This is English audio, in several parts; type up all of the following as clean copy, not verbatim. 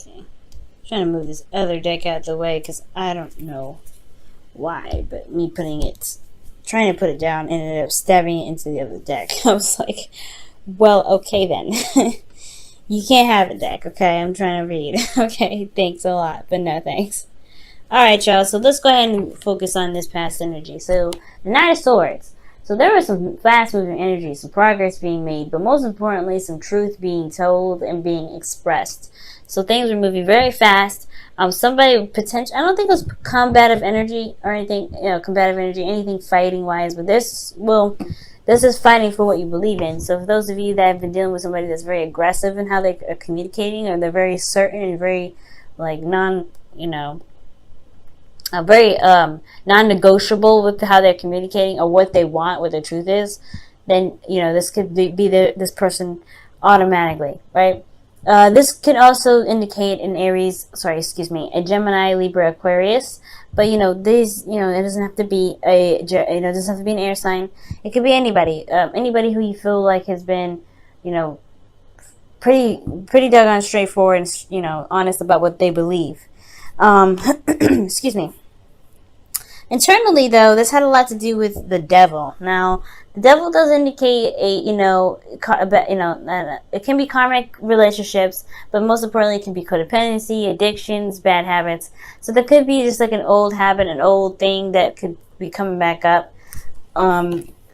Okay. Trying to move this other deck out of the way because I don't know why, but me trying to put it down, ended up stabbing it into the other deck. I was like, well, okay then. You can't have a deck, okay? I'm trying to read. Okay, thanks a lot, but no thanks. Alright, y'all, so let's go ahead and focus on this past energy. So, the Knight of Swords. So there was some fast-moving energy, some progress being made, but most importantly, some truth being told and being expressed. So things were moving very fast. Somebody potential. I don't think it was combative energy or anything. Combative energy, anything fighting-wise. But this is fighting for what you believe in. So for those of you that have been dealing with somebody that's very aggressive in how they are communicating, or they're very certain and very like very non-negotiable with how they're communicating or what they want, what the truth is, then this could be this person automatically, right? This could also indicate a Gemini, Libra, Aquarius. But these, it doesn't have to be it doesn't have to be an air sign. It could be anybody, anybody who you feel like has been, pretty doggone straightforward and honest about what they believe. Excuse me. Internally, though, this had a lot to do with the devil. Now, the devil does indicate it can be karmic relationships, but most importantly, it can be codependency, addictions, bad habits. So there could be just like an old habit, an old thing that could be coming back up.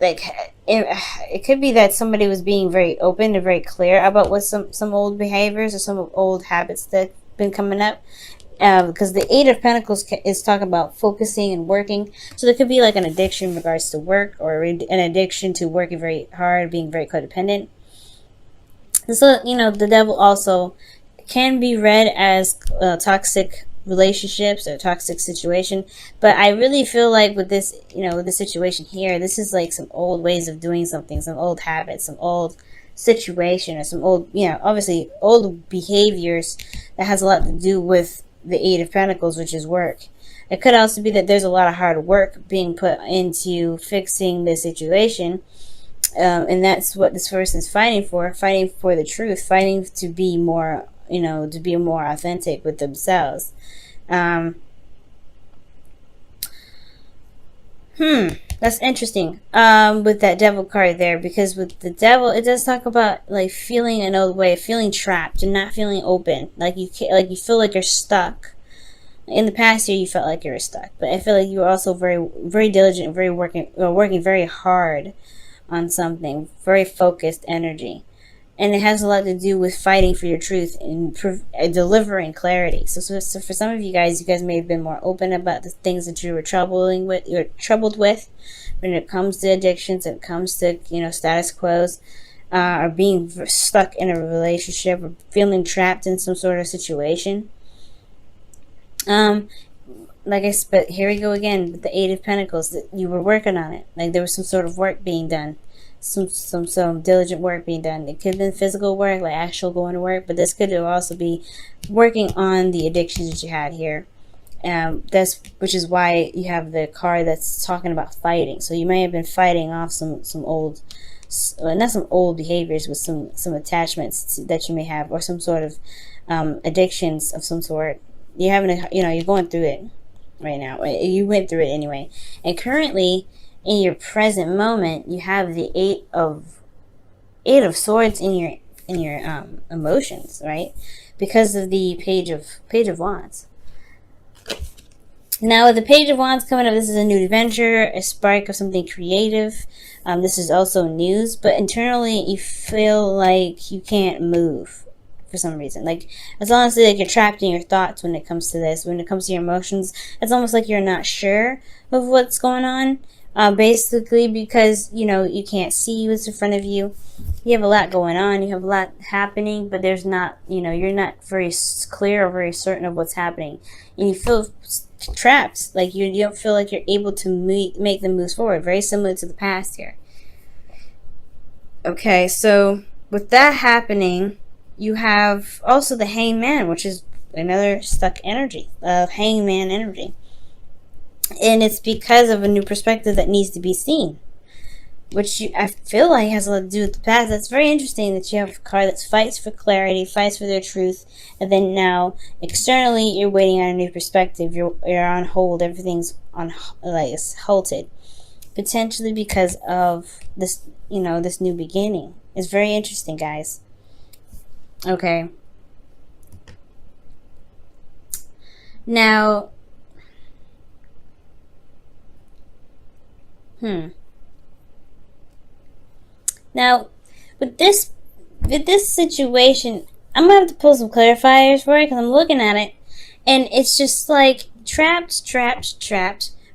It could be that somebody was being very open and very clear about what some old behaviors or some old habits that been coming up. Because the Eight of Pentacles is talking about focusing and working. So there could be like an addiction in regards to work, or an addiction to working very hard, being very codependent. And so, the devil also can be read as toxic relationships or toxic situation. But I really feel like with this, with this situation here, this is like some old ways of doing something, some old habits, some old situation, or some old, obviously old behaviors that has a lot to do with the Eight of Pentacles, which is work. It could also be that there's a lot of hard work being put into fixing the situation, and that's what this person is fighting for the truth, fighting to be more, to be more authentic with themselves. That's interesting with that devil card there, because with the devil, it does talk about like feeling an old way, feeling trapped and not feeling open, like you feel like you're stuck. In the past year, you felt like you were stuck, but I feel like you were also very, very diligent, very working very hard on something, very focused energy. And it has a lot to do with fighting for your truth and delivering clarity. So for some of you guys may have been more open about the things that you were troubled with when it comes to addictions, when it comes to status quos, or being stuck in a relationship, or feeling trapped in some sort of situation. But here we go again with the Eight of Pentacles. That you were working on it, like there was some sort of work being done. Some diligent work being done. It could have been physical work, like actual going to work, but this could also be working on the addictions that you had here. Which is why you have the card that's talking about fighting. So you may have been fighting off some old, not some old behaviors, but some attachments that you may have, or some sort of addictions of some sort. You're having you're going through it right now. You went through it anyway, and currently, in your present moment, you have the Eight of Swords in your emotions, right? Because of the Page of Wands. Now, with the Page of Wands coming up, this is a new adventure, a spark of something creative. This is also news, but internally, you feel like you can't move for some reason. Like, it's honestly like you're trapped in your thoughts when it comes to this. When it comes to your emotions, it's almost like you're not sure of what's going on. Basically because, you can't see what's in front of you. You have a lot going on. You have a lot happening, but there's not, you're not very clear or very certain of what's happening. And you feel trapped. Like you don't feel like you're able to make the moves forward. Very similar to the past here. Okay, so with that happening, you have also the Hangman, which is another stuck energy, Hangman energy. And it's because of a new perspective that needs to be seen. which I feel like has a lot to do with the past. That's very interesting that you have a card that fights for clarity, fights for their truth, and then now externally you're waiting on a new perspective. You're on hold. Everything's on, like, it's halted, potentially because of this, this new beginning. It's very interesting, guys. Okay. Now, Now, with this situation, I'm gonna have to pull some clarifiers for it because I'm looking at it, and it's just like trapped,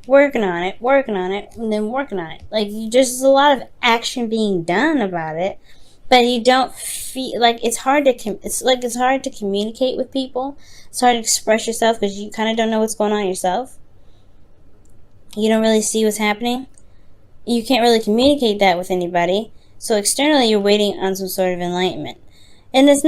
working on it, and then working on it. Like, there's a lot of action being done about it, but you don't feel like it's hard to it's hard to communicate with people. It's hard to express yourself because you kind of don't know what's going on yourself. You don't really see what's happening. You can't really communicate that with anybody. So externally, you're waiting on some sort of enlightenment. And it's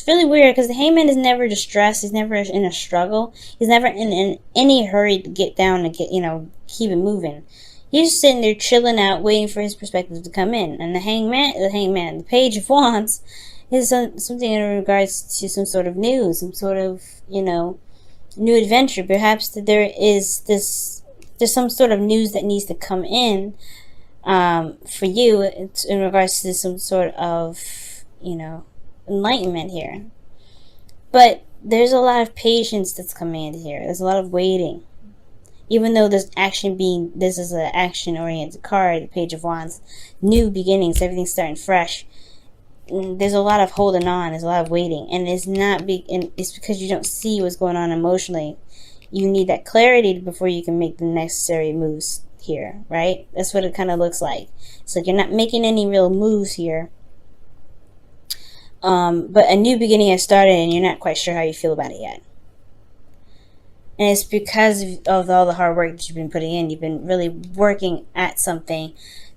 really weird because the hangman is never distressed. He's never in a struggle. He's never in any hurry to get down and keep it moving. He's just sitting there chilling out, waiting for his perspective to come in. And the Page of Wands, is something in regards to some sort of news, some sort of, new adventure. Perhaps that there's some sort of news that needs to come in for you in regards to some sort of, enlightenment here. But there's a lot of patience that's commanded here. There's a lot of waiting. Even though this is an action-oriented card, the Page of Wands, new beginnings, everything's starting fresh. There's a lot of holding on. There's a lot of waiting, and it's because you don't see what's going on emotionally. You need that clarity before you can make the necessary moves here, right? That's what it kind of looks like. It's like you're not making any real moves here. But a new beginning has started and you're not quite sure how you feel about it yet. And it's because of all the hard work that you've been putting in. You've been really working at something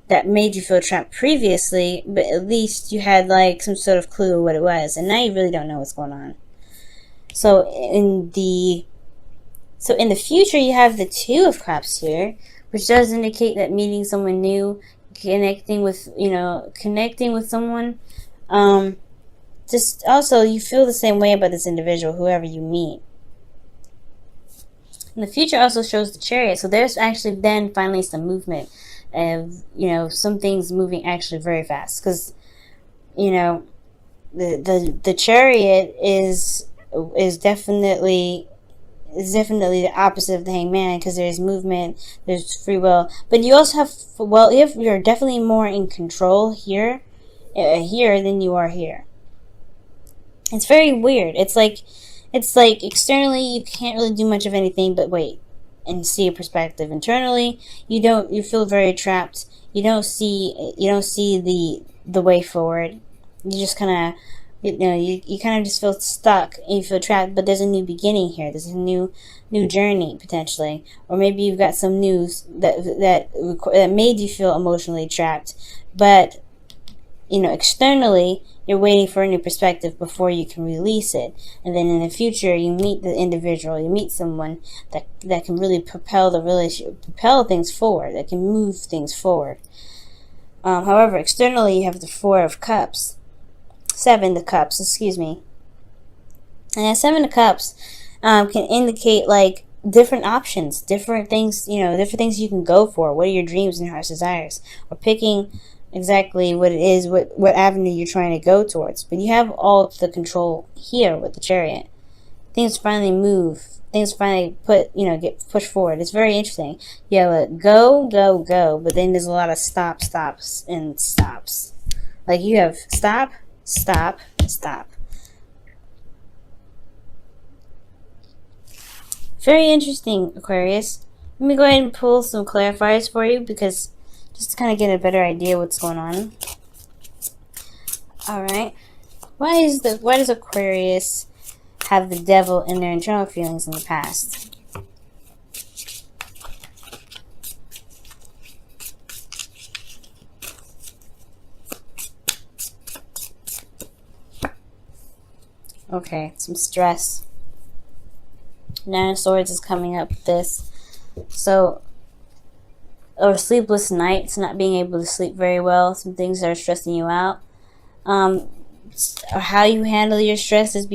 that made you feel trapped previously, but at least you had like some sort of clue of what it was. And now you really don't know what's going on. So in the future, you have the Two of Cups here, which does indicate that meeting someone new, connecting with someone. Just also, you feel the same way about this individual, whoever you meet. And the future also shows the Chariot. So there's actually then finally some movement of, some things moving actually very fast. Because, the Chariot is definitely the opposite of the Hangman, because there's movement, there's free will, but you also have, you're definitely more in control here than you are here. It's very weird. It's like externally you can't really do much of anything but wait and see a perspective. Internally, you feel very trapped. You don't see the way forward. You just kind of, you kind of just feel stuck and you feel trapped, but there's a new beginning here. There's a new journey potentially, or maybe you've got some news that made you feel emotionally trapped, but externally you're waiting for a new perspective before you can release it. And then in the future, you meet the individual, you meet someone that can really propel the relationship, propel things forward, that can move things forward. However, externally you have the Seven of Cups, excuse me. And that Seven of Cups can indicate like different options, different things, different things you can go for. What are your dreams and heart's desires? Or picking exactly what it is, what avenue you're trying to go towards. But you have all the control here with the Chariot. Things finally move. Things finally get pushed forward. It's very interesting. You have a go, but then there's a lot of stops, and stops. Like you have stop, stop, stop. Very interesting, Aquarius. Let me go ahead and pull some clarifiers for you, because just to kind of get a better idea what's going on. Alright. Why does Aquarius have the devil in their internal feelings in the past? Okay, some stress. Nine of Swords is coming up with this. So or sleepless nights, not being able to sleep very well, some things that are stressing you out. How you handle your stress is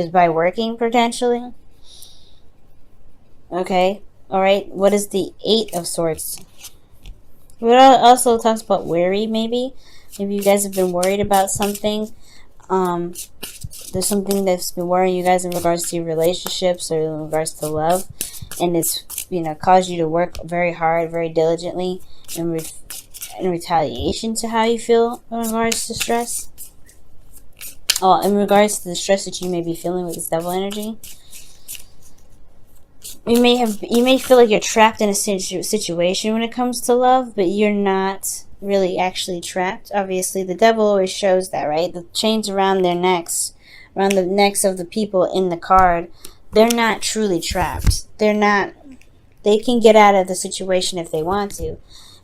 by working potentially. Okay, all right. What is the Eight of Swords? It also talks about worry. Maybe you guys have been worried about something. There's something that's been worrying you guys in regards to your relationships or in regards to love, and it's caused you to work very hard, very diligently, in retaliation to how you feel in regards to stress. Oh, in regards to the stress that you may be feeling with this devil energy, you may feel like you're trapped in a situation when it comes to love, but you're not really actually trapped. Obviously, the devil always shows that, right? The chains around their necks, around the necks of the people in the card, they're not truly trapped. They can get out of the situation if they want to,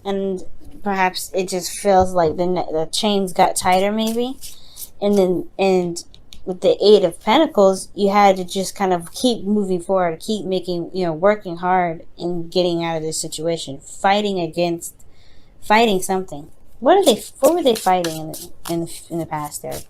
and perhaps it just feels like the chains got tighter, maybe, and with the Eight of Pentacles, you had to just kind of keep moving forward, keep making, working hard and getting out of this situation, fighting something. What were they fighting in the past there?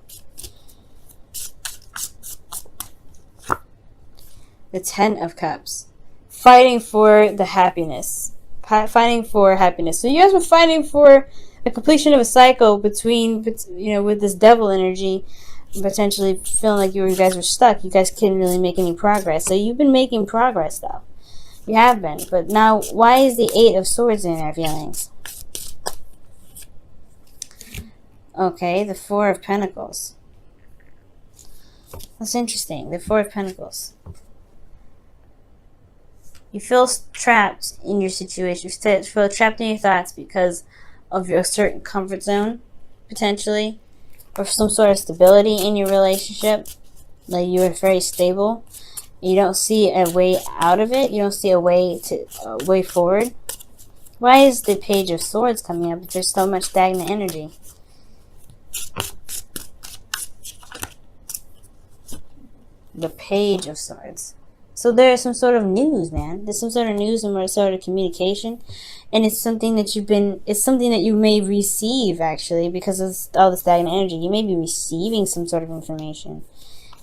The Ten of Cups. Fighting for the happiness. Fighting for happiness. So you guys were fighting for a completion of a cycle between, with this devil energy, potentially feeling like you guys were stuck. You guys couldn't really make any progress. So you've been making progress, though. You have been. But now, why is the Eight of Swords in our feelings? Okay, the Four of Pentacles. That's interesting. The Four of Pentacles. You feel trapped in your situation. You feel trapped in your thoughts because of your certain comfort zone, potentially, or some sort of stability in your relationship. Like you are very stable. You don't see a way out of it. You don't see a way forward. Why is the Page of Swords coming up if there's so much stagnant energy? The Page of Swords. So there's some sort of news, man. There's some sort of news and some sort of communication. And it's something that it's something that you may receive, actually, because of all the stagnant energy. You may be receiving some sort of information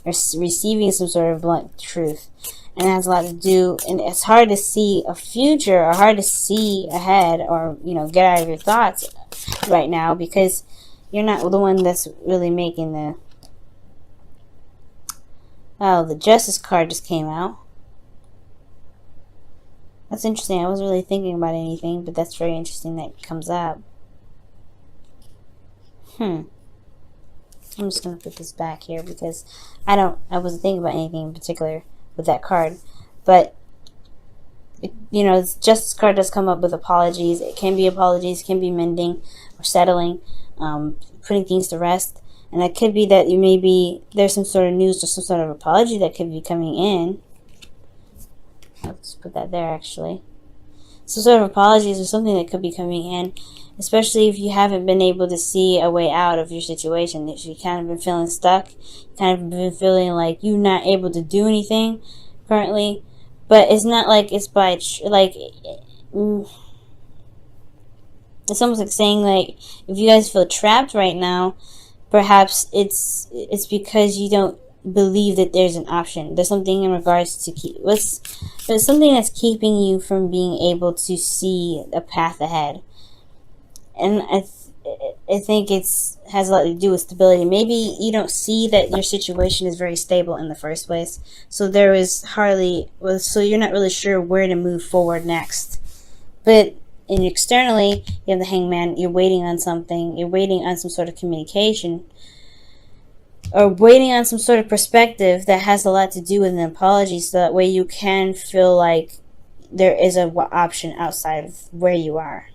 or receiving some sort of blunt truth. And it has a lot to do, and it's hard to see a future or hard to see ahead or, get out of your thoughts right now because you're not the one that's really making the... Oh, the Justice card just came out. That's interesting. I wasn't really thinking about anything, but that's very interesting that it comes up. I'm just going to put this back here because I wasn't thinking about anything in particular with that card. But, the Justice card does come up with apologies. It can be apologies, it can be mending or settling, putting things to rest. And that could be that there's some sort of news or some sort of apology that could be coming in. I'll just put that there, actually. Some sort of apologies or something that could be coming in, especially if you haven't been able to see a way out of your situation. If you kind of been feeling stuck, kind of been feeling like you're not able to do anything currently. But it's not like it's it's almost like saying, like, if you guys feel trapped right now, perhaps it's because you don't believe that there's an option. There's something in regards to there's something that's keeping you from being able to see a path ahead. And I think has a lot to do with stability. Maybe you don't see that your situation is very stable in the first place. So so you're not really sure where to move forward next. But externally, you have the Hangman. You're waiting on something. You're waiting on some sort of communication, or waiting on some sort of perspective that has a lot to do with an apology, so that way you can feel like there is an option outside of where you are.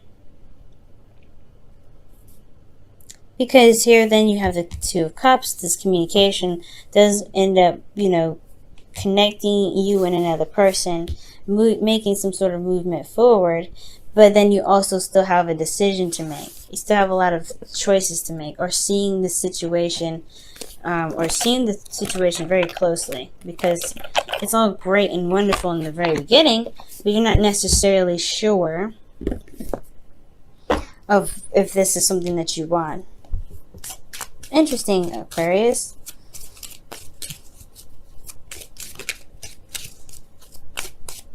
Because here then you have the Two of Cups. This communication does end up, connecting you and another person, making some sort of movement forward. But then you also still have a decision to make. You still have a lot of choices to make, or seeing the situation very closely, because it's all great and wonderful in the very beginning, but you're not necessarily sure of if this is something that you want. Interesting, Aquarius.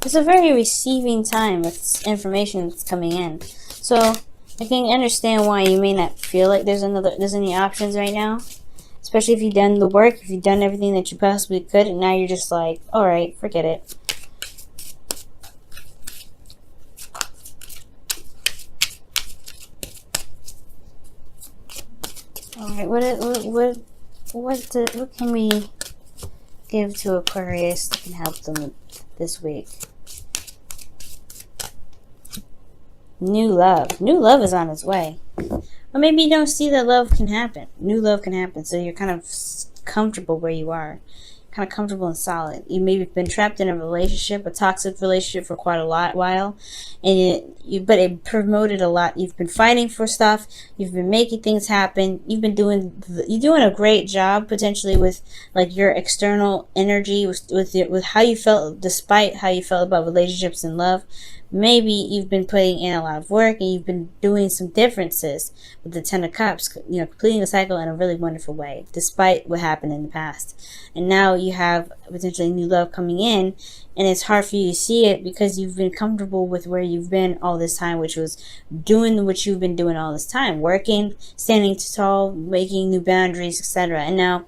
It's a very receiving time with information that's coming in. So I can understand why you may not feel like there's any options right now. Especially if you've done the work, if you've done everything that you possibly could, and now you're just like, alright, forget it. Alright, what can we give to Aquarius that can help them this week? New love. New love is on its way. Or maybe you don't see that love can happen. New love can happen, so you're kind of comfortable where you are. Kind of comfortable and solid. You maybe have been trapped in a relationship, a toxic relationship for quite a while, and but it promoted a lot. You've been fighting for stuff. You've been making things happen. You're doing a great job potentially with like your external energy, with how you felt, despite how you felt about relationships and love. Maybe you've been putting in a lot of work and you've been doing some differences with the Ten of Cups, completing the cycle in a really wonderful way, despite what happened in the past. And now you have potentially new love coming in, and it's hard for you to see it because you've been comfortable with where you've been all this time, which was doing what you've been doing all this time, working, standing tall, making new boundaries, etc. And now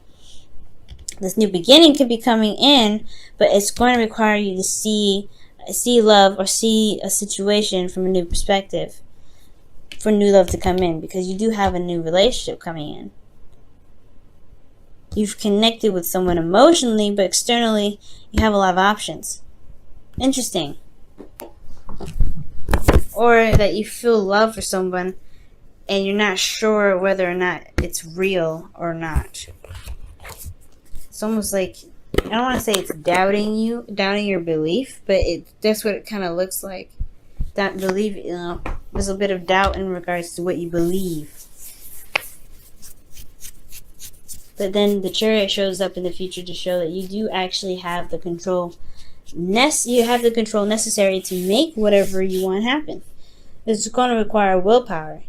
this new beginning could be coming in, but it's going to require you to see love or see a situation from a new perspective for new love to come in, because you do have a new relationship coming in. You've connected with someone emotionally, but externally you have a lot of options. Interesting. Or that you feel love for someone and you're not sure whether or not it's real or not. It's almost like, I don't want to say it's doubting your belief, but that's what it kind of looks like. That belief, there's a bit of doubt in regards to what you believe. But then the Chariot shows up in the future to show that you do actually have the control. You have the control necessary to make whatever you want happen. It's going to require willpower.